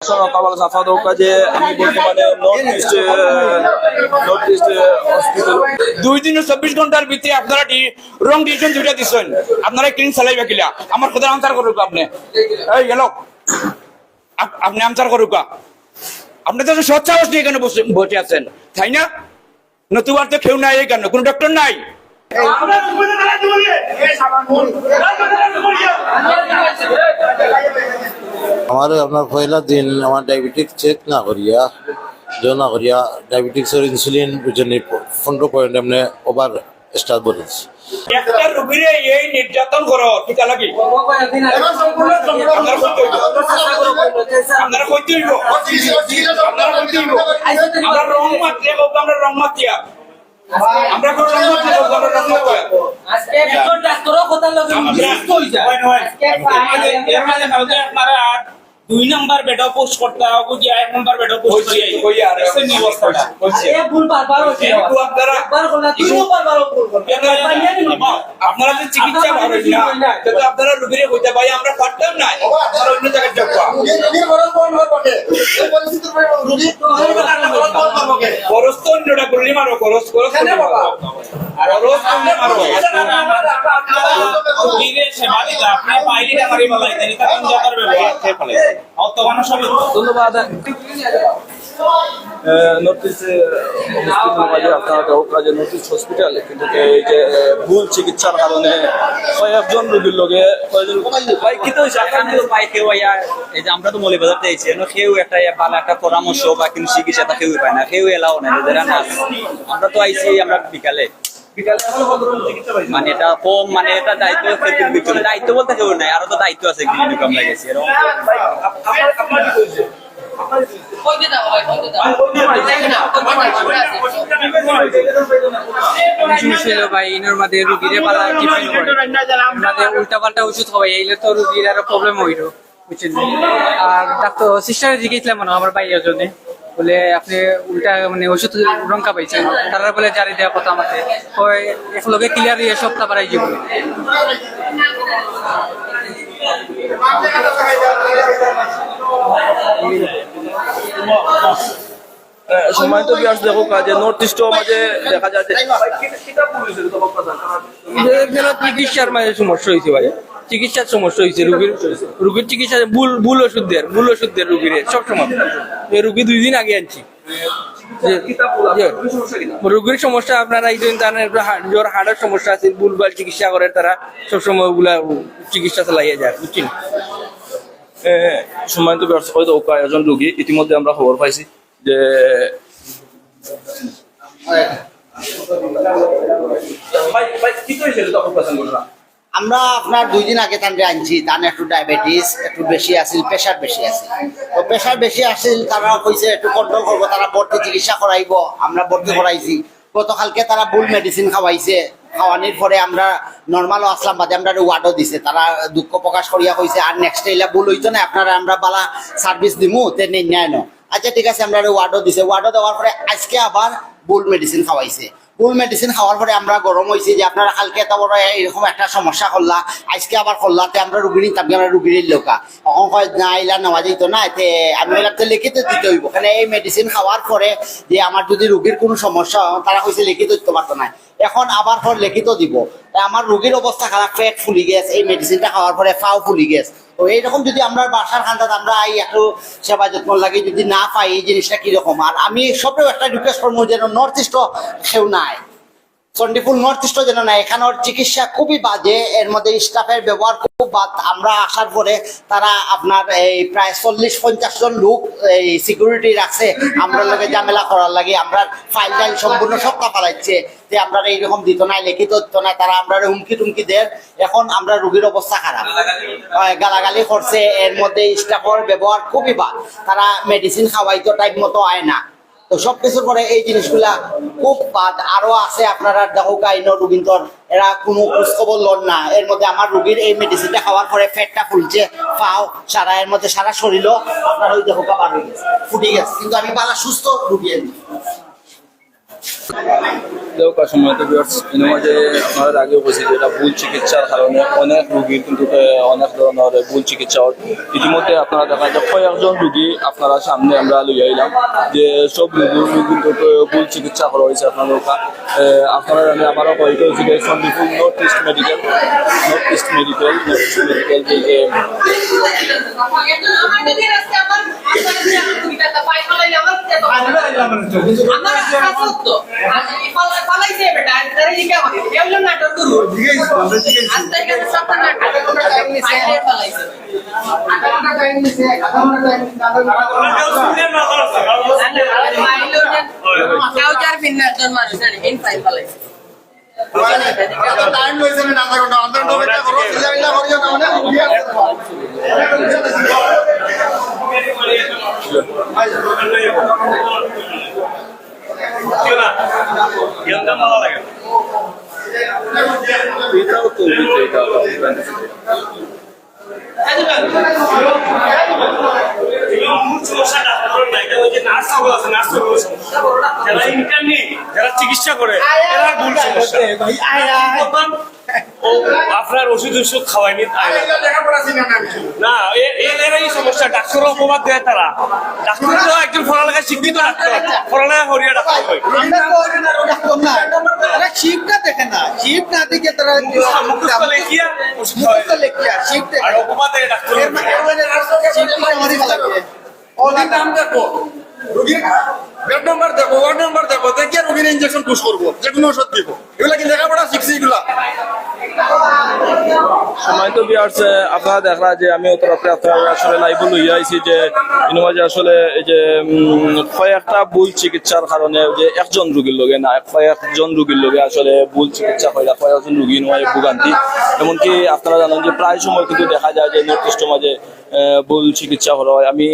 যে আমি বর্তমানে নর্থ ইস্ট হসপিটাল 2 দিন 24 ঘন্টার ভিতরে আপনারা রং ডিসিশন দুইটা দিচ্ছেন, আপনারা ক্লিন চালাইবে কিলা আমার কথা আনসার করুক। আপনি এই গেল আপনি আনসার করুক। আপনি তো সৎ সাহস নিয়ে এখানে বসে আছেন, তাই না? নতুবার তো কেউ নাই, কেন কোন ডক্টর নাই? আমার আপনার পয়লা দিন আমার ডায়াবেটিক চেক না করিয়া ডায়াবেটিক্সের ইনসুলিন 15 পয়েন্ট এমনি ওভার স্টার বলেছে। একটা রোগীরে এই নির্যাতন করো টিকা লাগি আপনারা কইতে হইব আমরা রং মাত্রিয়া হোক, আমরা রং মাত্রিয়া আমরা কোন রং মাত্রিয়া হোক, আমরা রং মাত্রিয়া আজকে একজন ডাক্তারও কথা লাগে আপনারা 2 নাম্বার বেড পোস্ট করতে হবে যে 1 নাম্বার বেড পোস্ট কই আর এসে নি অবস্থাটা হচ্ছে এ ভুল বারবার হচ্ছে আপনারা একবার কোন তিনও বারবার ভুল করবেন। আপনারা যে চিকিৎসা করেন না তো আপনারা রোগীরে কইতে ভাই আমরা পারতাম না, আপনারা অন্য জায়গায় যাও রোগীর বড় কোন হবে এই পরিস্থিতির রোগী খরচ তো অন্যটা করলি মারো খরচ কেন বাবা আর খরচ করলে মারো রোগীরে সেবা দিতে আপনি বাইরে মারি বলাই দেন এটা কোন জায়গার ব্যবহার খেয়ে ফেলে। ধন্যবাদ। North east north east hospital কিন্তু এই যে ভুল চিকিৎসার কারণে কয়েকজন রোগীর লগে এই যে আমরা তো মৌলিবাজার দিয়েছি কেউ একটা ভালো একটা পরামর্শ বা কিন্তু চিকিৎসা কেউ পায় না, কেউ এলাও না। আমরা তো আইছি আমরা বিকালে মানে এটা কম, মানে এটা দায়িত্ব দায়িত্ব বলতে কেউ নাই, আরো তো দায়িত্ব আছে কম লাগেছে এরকম। উল্টা পাল্টা ওষুধ হবে এইলে তো রুগীর আরো প্রবলেম হইল বুঝছেন। আর ডাক্তার সিস্টারে জিজ্ঞেসলাম মনে আমার ভাইয়ের জন্য বলে আপনি উল্টা মানে ওষুধ রঙ্কা পাইছেন, তারা বলে জারি দেওয়া কথা আমাকে একলগে ক্লিয়ার হয়ে সপ্তাহ বাড়াই যাব। সম্মানিত বিয়াস দেখো কাজে নর্থ ইস্টও মাঝে দেখা যায় যে চিকিৎসার মাঝে সমস্যা হয়েছে, ভাই চিকিৎসার সমস্যা হয়েছে, রুগীর চিকিৎসা ভুল ওষুধ দেয় রুগীর সবসময়। রুগী 2 দিন আগে আনছি রোগীর সমস্যা আপনারা এই জ্বর হাড়ের সমস্যা আছে, ভুলভাল চিকিৎসা করে তারা সবসময় ওগুলা চিকিৎসা চালাইয়া যায় বুঝছেন। সম্মানিত একজন রোগী ইতিমধ্যে আমরা খবর পাইছি যে আমরা আপনার 2 দিন আগে তানরে আনছি, তার একটু ডায়াবেটিস একটু বেশি আছিল, প্রেশার বেশি আছিল। তো প্রেশার বেশি আছিল, তারা কইছে একটু কন্ট্রোল করবো, তারা ভর্তি চিকিৎসা করাইব, আমরা ভর্তি করাইছি। গতকালকে তারা ভুল মেডিসিন খাওয়াইছে, খাওয়ানোর পরে আমরা নর্মালও আসলাম, বাদে আমরা ওয়ার্ডও দিছে। তারা দুঃখ প্রকাশ করিয়া কইছে আর নেক্সট এলা ভুল হইতো না, আপনারা আমরা বালা সার্ভিস দিমু তে নেই না। আচ্ছা ঠিক আছে, আমরা ওয়ার্ডও দিছে। ওয়ার্ডও দেওয়ার পরে আজকে আবার ভুল মেডিসিন খাওয়াইছে। ভুল মেডিসিন খাওয়ার পরে আমরা গরম হয়েছি যে আপনারা কালকে এত বড় এরকম একটা সমস্যা করলা, আজকে আবার করলাতে আমরা রুগীর নিতাম, আমরা রুগীর লোকা এখন কয় না এলা নেওয়া যেত না। এতে আমি তো লিখিত দিতে হইব, কারণ এই মেডিসিন খাওয়ার পরে যে আমার যদি রুগীর কোনো সমস্যা হয় তারা কইছে লিখিত দিতে পারতো না, এখন আবার পর লিখিত দিব। আমার রুগীর অবস্থা খারাপ, পেট ফুলি গেছে, এই মেডিসিনটা খাওয়ার পরে পাও ফুলি গেছে। তো এইরকম যদি আমরা বাসার খান্দাত আমরা এই একটু সেবা যত্ন লাগে যদি না পাই, এই জিনিসটা কিরকম। আর আমি সবেও একটা রিকোয়েস্ট করবো যেন নর্থ ইস্ট কেউ নাই, চন্ডিপুর নর্থ ইস্ট যেন না, এখানের চিকিৎসা খুবই বাজে, এর মধ্যে স্টাফের ব্যবহার খুব বাদ। আমরা আসার পরে তারা আপনার এই প্রায় 40-50 জন লোক এই সিকিউরিটি রাখছে, আমরা লোকে ঝামেলা করার লাগে, আমরা ফাইল টাইল সম্পূর্ণ সব কাপালাইছে যে আমরা এইরকম দিত না, লিখিত দিত না, তারা আমরা হুমকি টুমকি দেয়। এখন আমরা রুগীর অবস্থা খারাপ, গালাগালি করছে, এর মধ্যে স্টাফের ব্যবহার খুবই বাদ, তারা মেডিসিন খাওয়াইতো টাইম মতো আয় না। তো সবকিছুর পরে এই জিনিসগুলা খুব বাদ। আরো আছে আপনারা দেখো কাইনো রুগীন্তর এরা কোনো খোঁজখবর লন না। এর মধ্যে আমার রুগীর এই মেডিসিনটা খাওয়ার পরে পেটটা ফুলছে, পাও সারা, এর মধ্যে সারা শরীরও আপনার ওই দেখো কাবার হয়ে গেছে, ফুটে গেছে, কিন্তু আমি বালা সুস্থ রুগী। দরকার সময় তো এর মাঝে আপনারা আগে বলছি যে এটা ভুল চিকিৎসার কারণে অনেক রুগীর কিন্তু অনেক ধরনের ভুল চিকিৎসা হয়। ইতিমধ্যে আপনারা দেখা যায় কয়েকজন রুগী আপনারা সামনে আমরা লইয়া এলাম যে সব রুগী কিন্তু ভুল চিকিৎসা করা হয়েছে আপনাদের আপনারা জানেন আমারও কয়েকটা হচ্ছে যে সন্দিপুর নর্থ ইস্ট মেডিকেল যে এটাও তো যারা চিকিৎসা করে এরা ভুল সমস্যা ও আপনার ওষুধ খাওয়ায়নি না এরাই সমস্যা। ডাক্তার অপবাদ দেয় তারা। ডাক্তার তো একজন পড়ালেখা শিক্ষিত ডাক্তার, পড়ালেখা করিয়া ডাক্তার হয়। শিবটা দেখে না, শিব না দেখে তারা মুখস্থ লেখিয়া ওষুধ খাওয়ায়। আর অপবাদ দেয় ডাক্তার। বেড নাম্বার দেখো, ওয়ার্ড নাম্বার দেখো, দেখিয়ে রোগীর ইনজেকশন পুশ করবো, যে কোনো ওষুধ দিব। এগুলা কি লেখাপড়া শিখছি এগুলা? সময় তো বিয়ার্স আপনারা দেখলা যে আমি তরফে আপনারা আসলে লাইভ লইয়া আইছি যে ইনমাজে আসলে এই যে কয়েকটা ভুল চিকিৎসার কারণে যে একজন রোগীর লগে না কয়েকজন রোগীর লগে আসলে ভুল চিকিৎসা হয়, কয়েকজন রোগী নয় ভোগান্তি। এমনকি আপনারা জানেন যে প্রায় সময় কিন্তু দেখা যায় যে নর্থ ইস্টের মাঝে ভুল চিকিৎসা করা হয়। আমি